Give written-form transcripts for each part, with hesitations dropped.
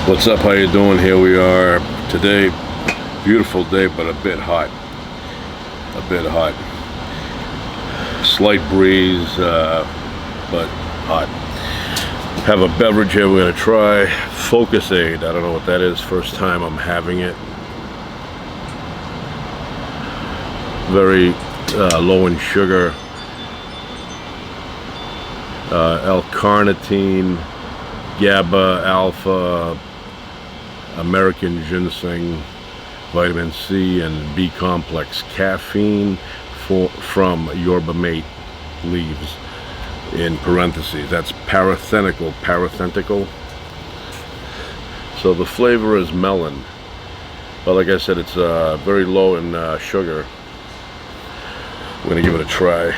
What's up? How you doing? Here we are today. Beautiful day, but a bit hot. Slight breeze, but hot. Have a beverage here we're gonna try. Focusade. I don't know what that is. First time I'm having it. Very low in sugar. L-carnitine, GABA, alpha, American ginseng, vitamin C, and B complex. Caffeine from yerba mate leaves, in parentheses. That's parathentical. So the flavor is melon, but like I said, it's very low in sugar. We're gonna give it a try.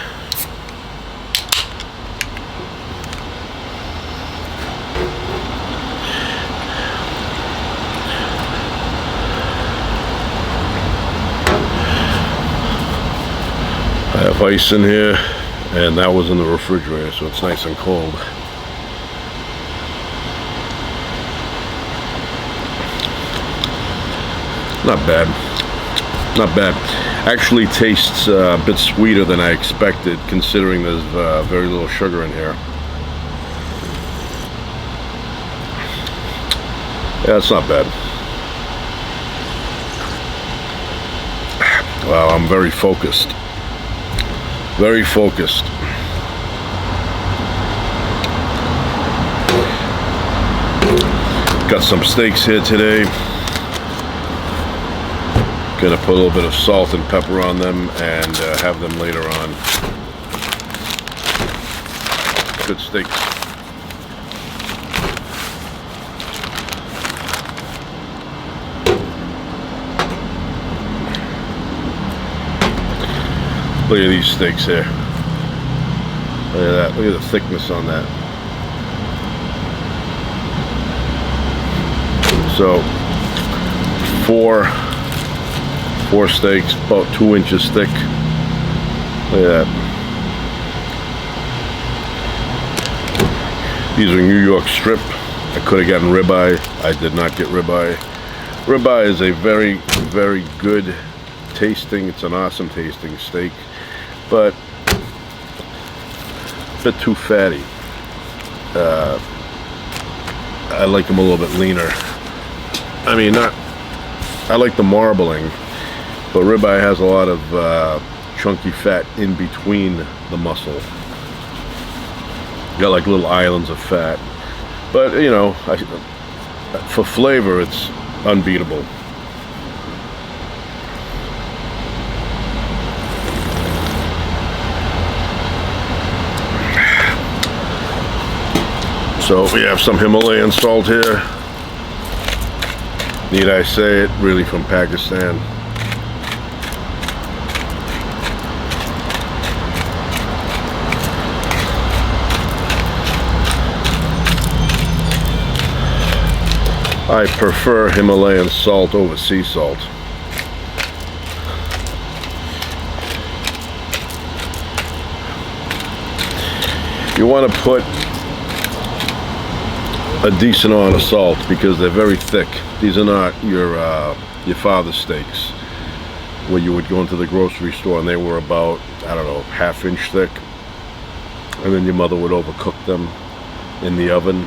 I have ice in here, and that was in the refrigerator, so it's nice and cold. Not bad. Actually tastes a bit sweeter than I expected, considering there's very little sugar in here. Yeah, it's not bad. Wow, I'm very focused. Got some steaks here today. Gonna put a little bit of salt and pepper on them and have them later on. Good steaks. Look at these steaks here. Look at that. Look at the thickness on that. So, four steaks, about 2 inches thick. Look at that. These are New York strip. I could have gotten ribeye. I did not get ribeye. Ribeye is a very, very good tasting. It's an awesome tasting steak, but a bit too fatty. I like them a little bit leaner. I mean, I like the marbling, but ribeye has a lot of chunky fat in between the muscle. Got like little islands of fat, but you know, for flavor, it's unbeatable. So we have some Himalayan salt here. Need I say it, really from Pakistan. I prefer Himalayan salt over sea salt. You want to put a decent amount of salt because they're very thick. These are not your father's steaks where you would go into the grocery store and they were about, I don't know, half-inch thick, and then your mother would overcook them in the oven.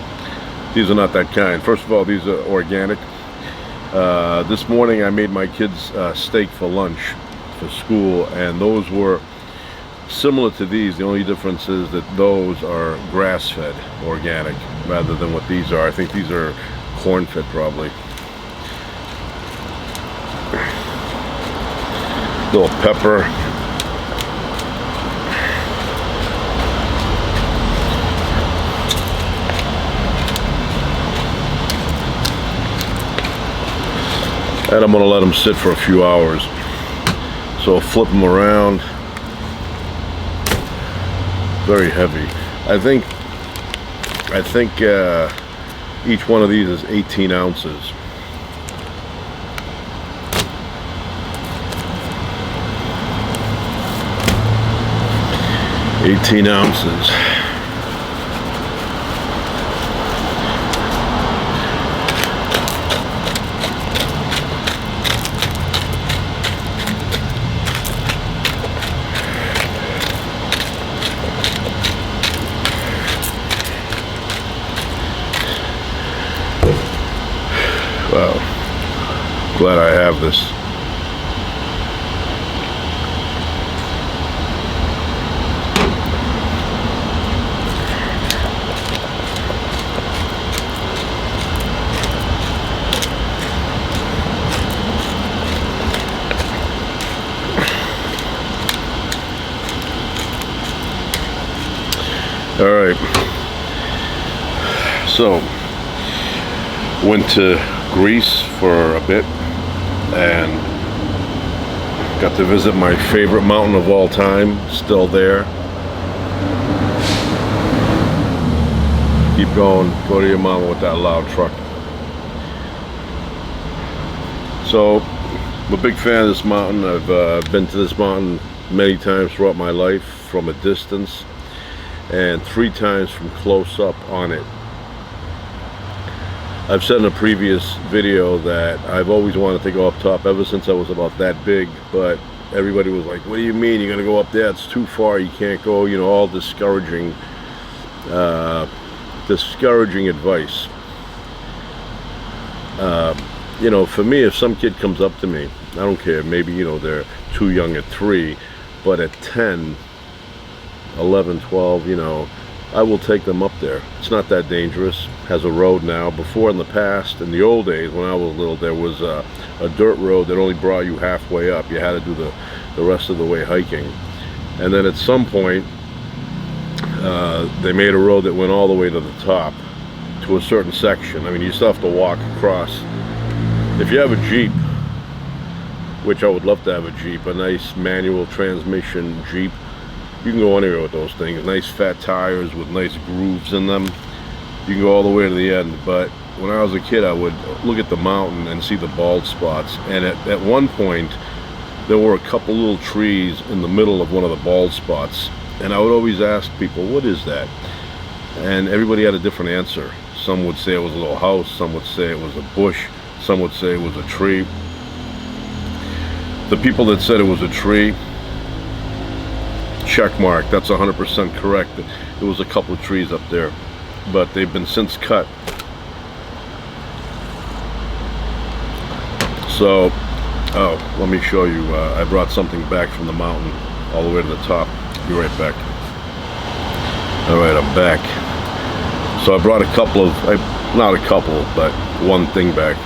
These are not that kind. First of all, these are organic. This morning I made my kids steak for lunch for school, and those were similar to these. The only difference is that those are grass-fed organic rather than what these are. I think these are corn-fed probably. Little pepper. And I'm gonna let them sit for a few hours. So flip them around. Very heavy. I think each one of these is 18 ounces. 18 ounces. Wow. Glad I have this. All right, so went to Greece for a bit and got to visit my favorite mountain of all time, still there. Keep going, go to your mama with that loud truck. So I'm a big fan of this mountain. I've been to this mountain many times throughout my life from a distance, and 3 times from close up on it. I've said in a previous video that I've always wanted to go up top ever since I was about that big, but everybody was like, what do you mean you're gonna go up there? It's too far, you can't go, you know, all discouraging advice. You know, for me, if some kid comes up to me, I don't care, maybe, you know, they're too young at 3, but at 10, 11, 12, you know, I will take them up there. It's not that dangerous. Has a road now. Before, in the past, in the old days when I was little, there was a dirt road that only brought you halfway up. You had to do the rest of the way hiking. And then at some point they made a road that went all the way to the top to a certain section. I mean, you still have to walk across. If you have a Jeep, which I would love to have a Jeep, a nice manual transmission Jeep, you can go anywhere with those things. Nice fat tires with nice grooves in them. You can go all the way to the end. But when I was a kid, I would look at the mountain and see the bald spots. And at one point, there were a couple little trees in the middle of one of the bald spots. And I would always ask people, what is that? And everybody had a different answer. Some would say it was a little house. Some would say it was a bush. Some would say it was a tree. The people that said it was a tree, check mark, that's 100% correct. There was a couple of trees up there, but they've been since cut. So, oh, let me show you. I brought something back from the mountain all the way to the top. Be right back. All right, I'm back. So I brought a couple of, not a couple, but one thing back.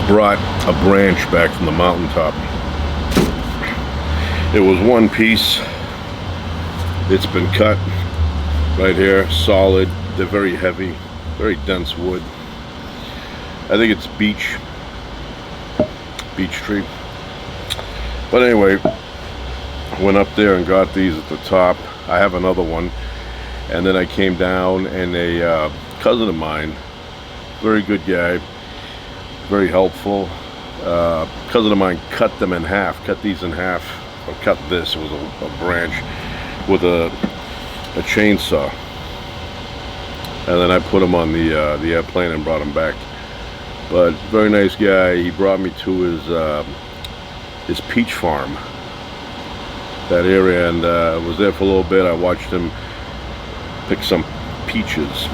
Brought a branch back from the mountaintop. It was one piece. It's been cut right here, solid. They're very heavy, very dense wood. I think it's beech tree. But anyway, went up there and got these at the top. I have another one, and then I came down, and a cousin of mine, very good guy, very helpful, cousin of mine cut them in half, cut these in half, or cut this, it was a branch, with a chainsaw. And then I put them on the airplane and brought them back. But very nice guy. He brought me to his peach farm, that area, and was there for a little bit. I watched him pick some peaches.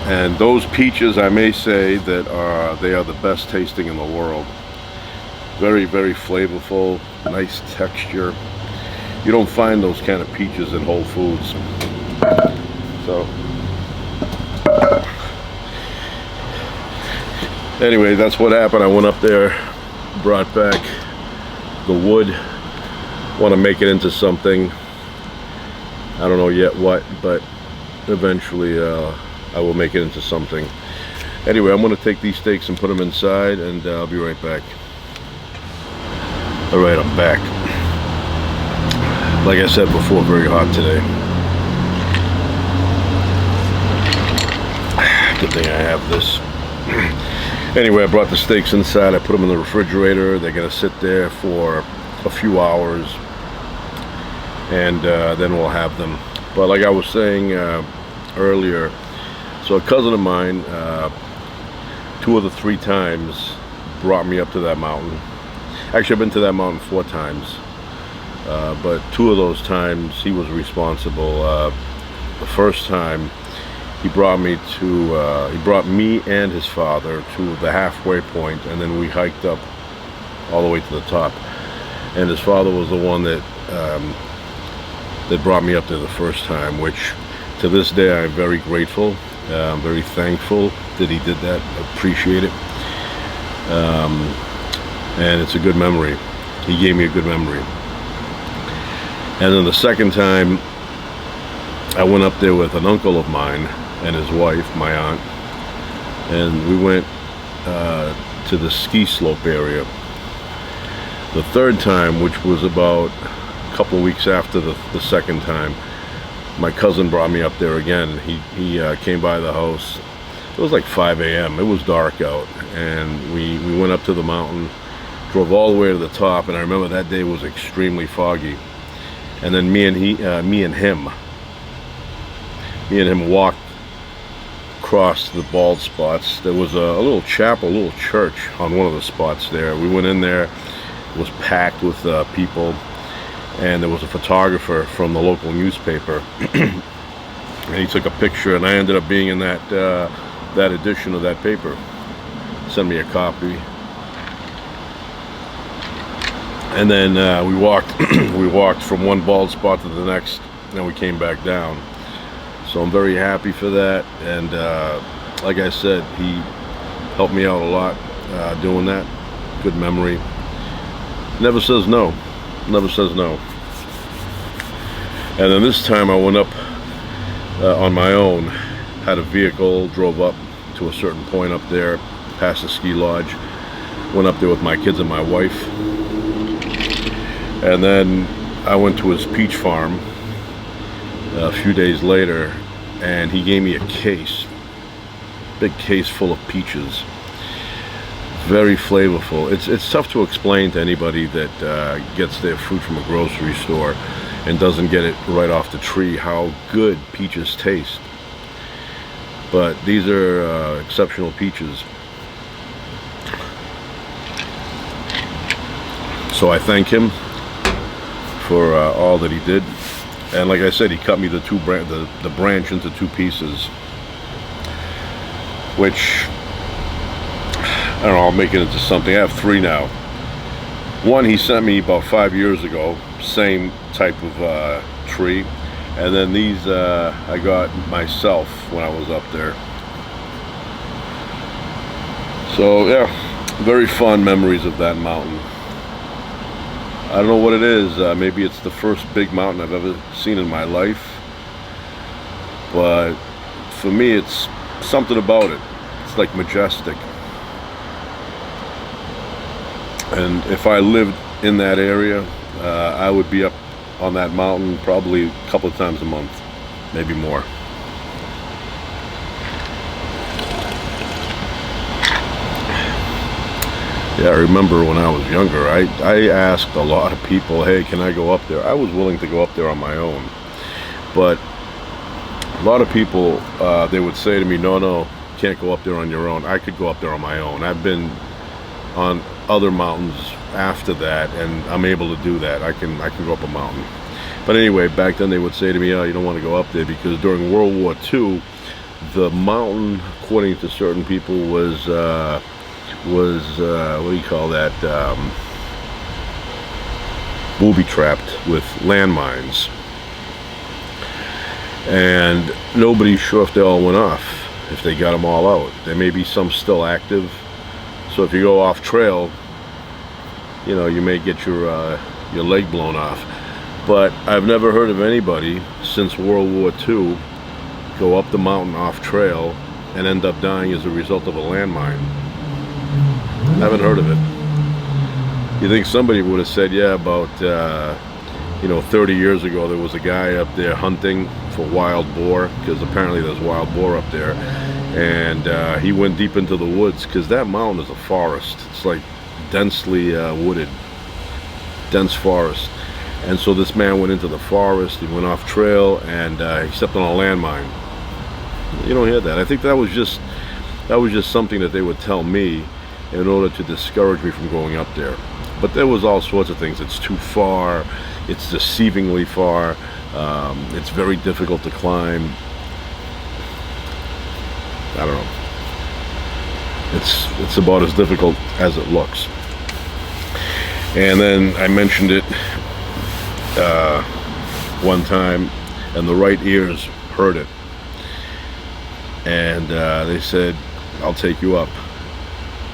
And those peaches, I may say that they are the best tasting in the world. Very, very flavorful, nice texture. You don't find those kind of peaches in Whole Foods. So, anyway, that's what happened. I went up there, brought back the wood. Want to make it into something. I don't know yet what, but eventually I will make it into something. Anyway, I'm going to take these steaks and put them inside, and I'll be right back. Alright, I'm back. Like I said before, very hot today. Good thing I have this. Anyway, I brought the steaks inside. I put them in the refrigerator. They're going to sit there for a few hours, and then we'll have them. But like I was saying earlier, so a cousin of mine, 2 of the 3 times, brought me up to that mountain. Actually, I've been to that mountain 4 times, but 2 of those times he was responsible. The first time he brought me to he brought me and his father to the halfway point, and then we hiked up all the way to the top. And his father was the one that brought me up there the first time, which to this day I'm very grateful. I'm very thankful that he did that. I appreciate it. And it's a good memory. He gave me a good memory. And then the second time, I went up there with an uncle of mine and his wife, my aunt, and we went to the ski slope area. The third time, which was about a couple of weeks after the second time, my cousin brought me up there again. He came by the house. It was like 5 a.m. It was dark out, and we went up to the mountain, drove all the way to the top, and I remember that day was extremely foggy. And then me and him walked across the bald spots. There was a little chapel, a little church on one of the spots there. We went in there. It was packed with people, and there was a photographer from the local newspaper, and he took a picture, and I ended up being in that edition of that paper. Sent me a copy. And then we walked from one bald spot to the next, and we came back down. So I'm very happy for that, and like I said, he helped me out a lot doing that. Good memory. Never says no. Never says no. And then this time I went up on my own, had a vehicle, drove up to a certain point up there, past the ski lodge, went up there with my kids and my wife. And then I went to his peach farm a few days later, and he gave me a case, big case full of peaches. Very flavorful. It's tough to explain to anybody that gets their fruit from a grocery store and doesn't get it right off the tree how good peaches taste. But these are exceptional peaches. So I thank him for all that he did, and like I said, he cut me the branch into two pieces, which I don't know, I'll make it into something. I have three now. One he sent me about 5 years ago, same type of tree, and then these I got myself when I was up there. So yeah, very fond memories of that mountain. I don't know what it is. Maybe it's the first big mountain I've ever seen in my life. But for me, it's something about it. It's like majestic. And if I lived in that area, I would be up on that mountain probably a couple of times a month, maybe more. Yeah, I remember when I was younger, I asked a lot of people, hey, can I go up there? I was willing to go up there on my own. But a lot of people, they would say to me, no, you can't go up there on your own. I could go up there on my own. I've been on other mountains after that, and I'm able to do that. I can go up a mountain. But anyway, back then they would say to me, oh, you don't want to go up there, because during World War II, the mountain, according to certain people, was what do you call that, booby-trapped with landmines, and nobody's sure if they all went off, if they got them all out. There may be some still active, so if you go off trail, you know, you may get your leg blown off. But I've never heard of anybody since World War II go up the mountain off trail and end up dying as a result of a landmine. I haven't heard of it. You think somebody would have said, yeah, about 30 years ago there was a guy up there hunting for wild boar, because apparently there's wild boar up there, and he went deep into the woods, because that mountain is a forest. It's like densely wooded, dense forest. And so this man went into the forest, he went off trail, and he stepped on a landmine. You don't hear that. I think that was just something that they would tell me in order to discourage me from going up there. But there was all sorts of things. It's too far, it's deceivingly far, it's very difficult to climb. I don't know. It's about as difficult as it looks. And then I mentioned it one time, and the right ears heard it, and they said, "I'll take you up,"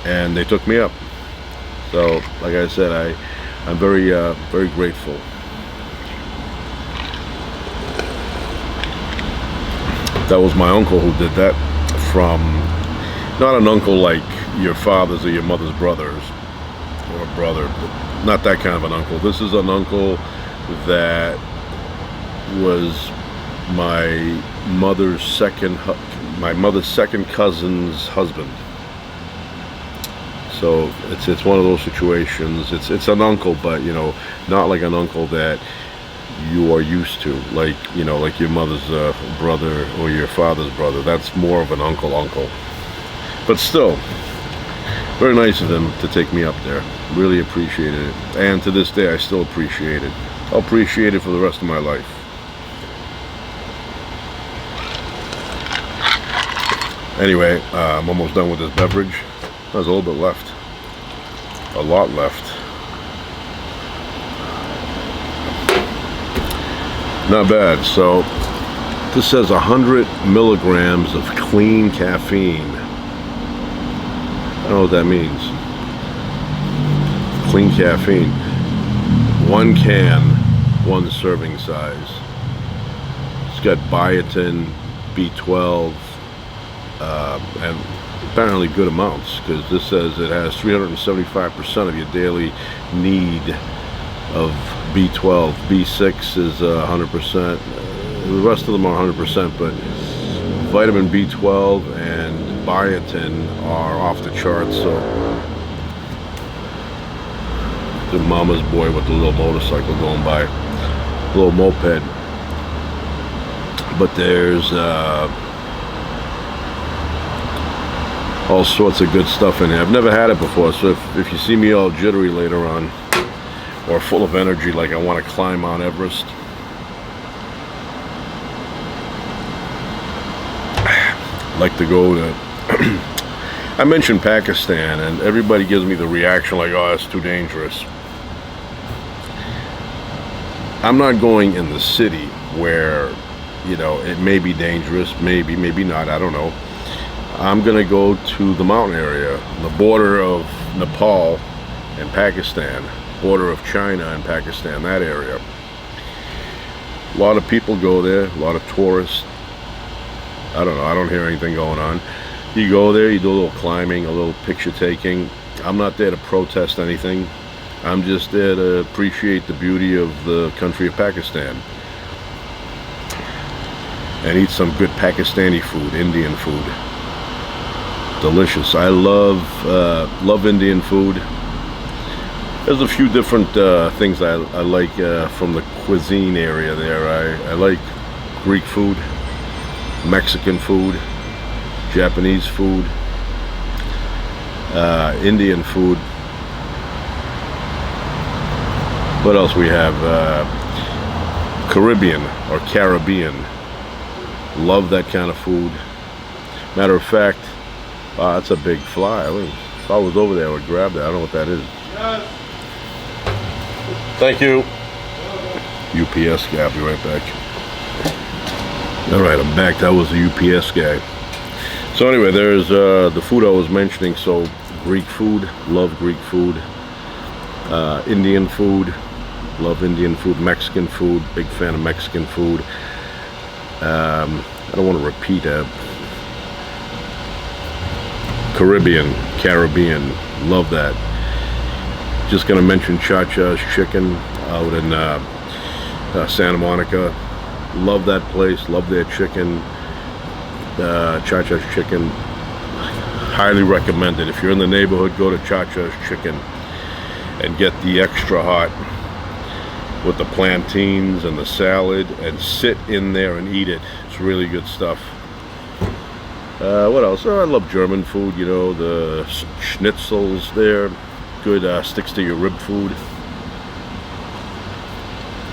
and they took me up. So, like I said, I'm very very grateful. That was my uncle who did that. From not an uncle like your father's or your mother's brothers or brother, not that kind of an uncle. This is an uncle that was my mother's second cousin's husband. So it's one of those situations. It's an uncle, but not like an uncle that you are used to, like like your mother's brother or your father's brother. That's more of an uncle. But still, very nice of them to take me up there. Really appreciated it, and to this day I still appreciate it. I'll appreciate it for the rest of my life. Anyway, I'm almost done with this beverage. There's a little bit left, a lot left. Not bad. So this says 100 milligrams of clean caffeine. I don't know what that means. Clean caffeine. 1 can, 1 serving size. It's got biotin, B12, and apparently good amounts, because this says it has 375% of your daily need of B12. B6 is 100%. The rest of them are 100%, but vitamin B12 and biotin are off the charts. So the mama's boy with the little motorcycle going by, little moped. But there's all sorts of good stuff in here. I've never had it before, so if you see me all jittery later on, or full of energy like I want to climb Mount Everest, I'd like to go to I mentioned Pakistan, and everybody gives me the reaction like, oh, it's too dangerous. I'm not going in the city where it may be dangerous, maybe not, I don't know. I'm gonna go to the mountain area, the border of Nepal and Pakistan, border of China and Pakistan, that area. A lot of people go there, a lot of tourists. I don't know, I don't hear anything going on. You go there, you do a little climbing, a little picture taking. I'm not there to protest anything. I'm just there to appreciate the beauty of the country of Pakistan and eat some good Pakistani food, Indian food. Delicious. I love Indian food. There's a few different things I like from the cuisine area there. I like Greek food, Mexican food, Japanese food, Indian food. What else we have? Caribbean or Caribbean. Love that kind of food. Matter of fact, wow, that's a big fly. If I was over there, I would grab that. I don't know what that is. Yes. Thank you. UPS guy. I'll be right back. All right, I'm back. That was the UPS guy. So anyway, there's the food I was mentioning. So Greek food, love Greek food. Indian food, love Indian food. Mexican food, big fan of Mexican food. I don't want to repeat it. Caribbean, love that. Just gonna mention Cha-Cha's Chicken out in Santa Monica. Love that place, love their chicken. Cha-Cha's Chicken, highly recommended. If you're in the neighborhood, go to Cha-Cha's Chicken and get the extra hot with the plantains and the salad, and sit in there and eat it. It's really good stuff. What else? Oh, I love German food, the schnitzels there. Good, sticks to your rib food.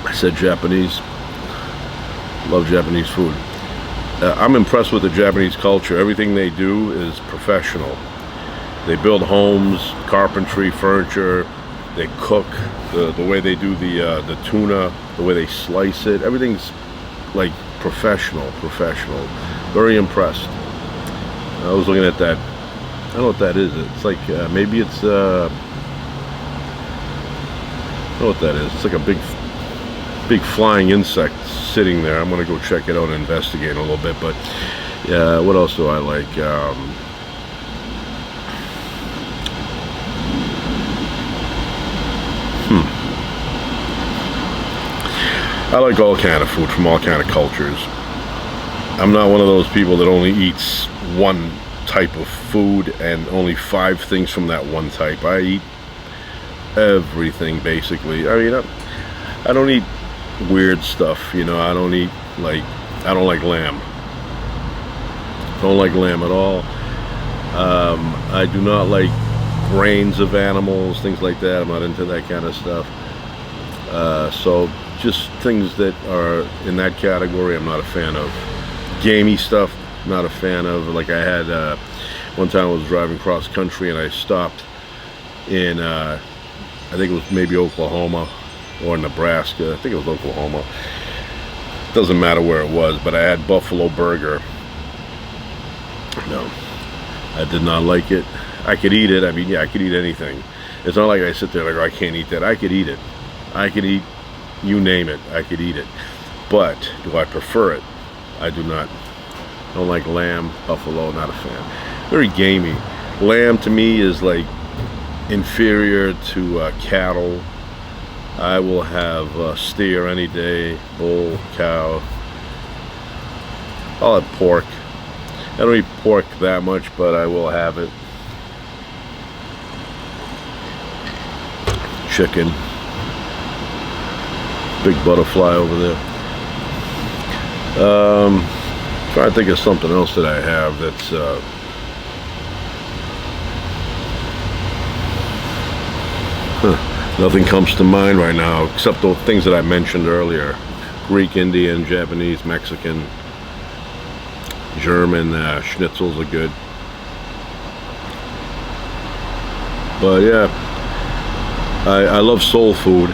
I said Japanese. Love Japanese food. I'm impressed with the Japanese culture. Everything they do is professional. They build homes, carpentry, furniture. They cook. The way they do the tuna, the way they slice it, everything's like professional. Very impressed. I was looking at that. I don't know what that is. It's like maybe it's I don't know what that is. It's like a big flying insect sitting there. I'm gonna go check it out and investigate a little bit. But yeah, what else do I like? I like all kind of food from all kind of cultures. I'm not one of those people that only eats one type of food and only 5 things from that one type. I eat everything basically. I mean, I don't eat weird stuff, you know. I don't like lamb. Don't like lamb at all. I do not like brains of animals, things like that. I'm not into that kind of stuff. So just things that are in that category I'm not a fan of. Gamey stuff, not a fan of. Like I had one time I was driving cross country and I stopped in I think it was maybe Oklahoma or Nebraska. I think it was Oklahoma. Doesn't matter where it was, but I had Buffalo Burger. No, I did not like it. I could eat it. I mean, yeah, I could eat anything. It's not like I sit there like, oh, I can't eat that. I could eat it. I could eat, you name it, I could eat it. But do I prefer it? I do not. I don't like lamb, buffalo, not a fan. Very gamey. Lamb to me is like inferior to cattle. I will have steer any day, bull, cow. I'll have pork. I don't eat pork that much, but I will have it. Chicken. Big butterfly over there. Trying to think of something else that I have that's nothing comes to mind right now except the things that I mentioned earlier. Greek, Indian, Japanese, Mexican, German. Schnitzels are good. But yeah, I love soul food.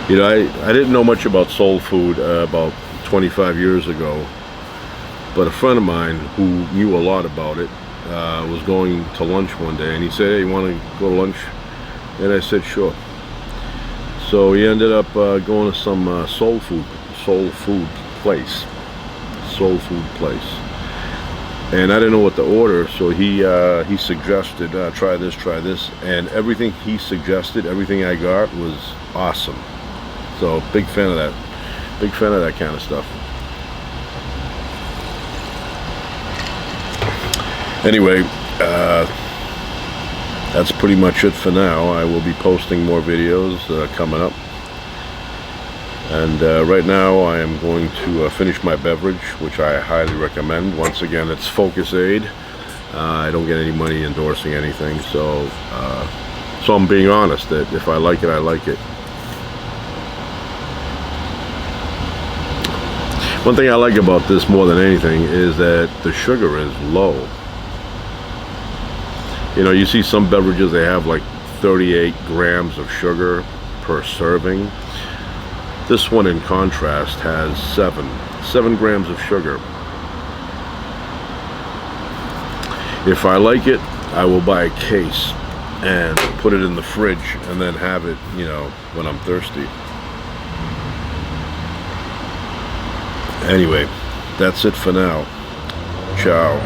You know, I didn't know much about soul food about 25 years ago, but a friend of mine who knew a lot about it was going to lunch one day, and he said, hey, you want to go to lunch? And I said, sure. So he ended up going to some soul food place. And I didn't know what to order, so he suggested, try this, and everything he suggested, everything I got was awesome. So big fan of that. Big fan of that kind of stuff. Anyway, that's pretty much it for now. I will be posting more videos coming up. And right now I am going to finish my beverage, which I highly recommend. Once again, it's Focus-Aid. I don't get any money endorsing anything, so I'm being honest that if I like it, I like it. One thing I like about this more than anything is that the sugar is low. You know, you see some beverages, they have like 38 grams of sugar per serving. This one, in contrast, has 7 grams of sugar. If I like it, I will buy a case and put it in the fridge and then have it, you know, when I'm thirsty. Anyway, that's it for now. Ciao.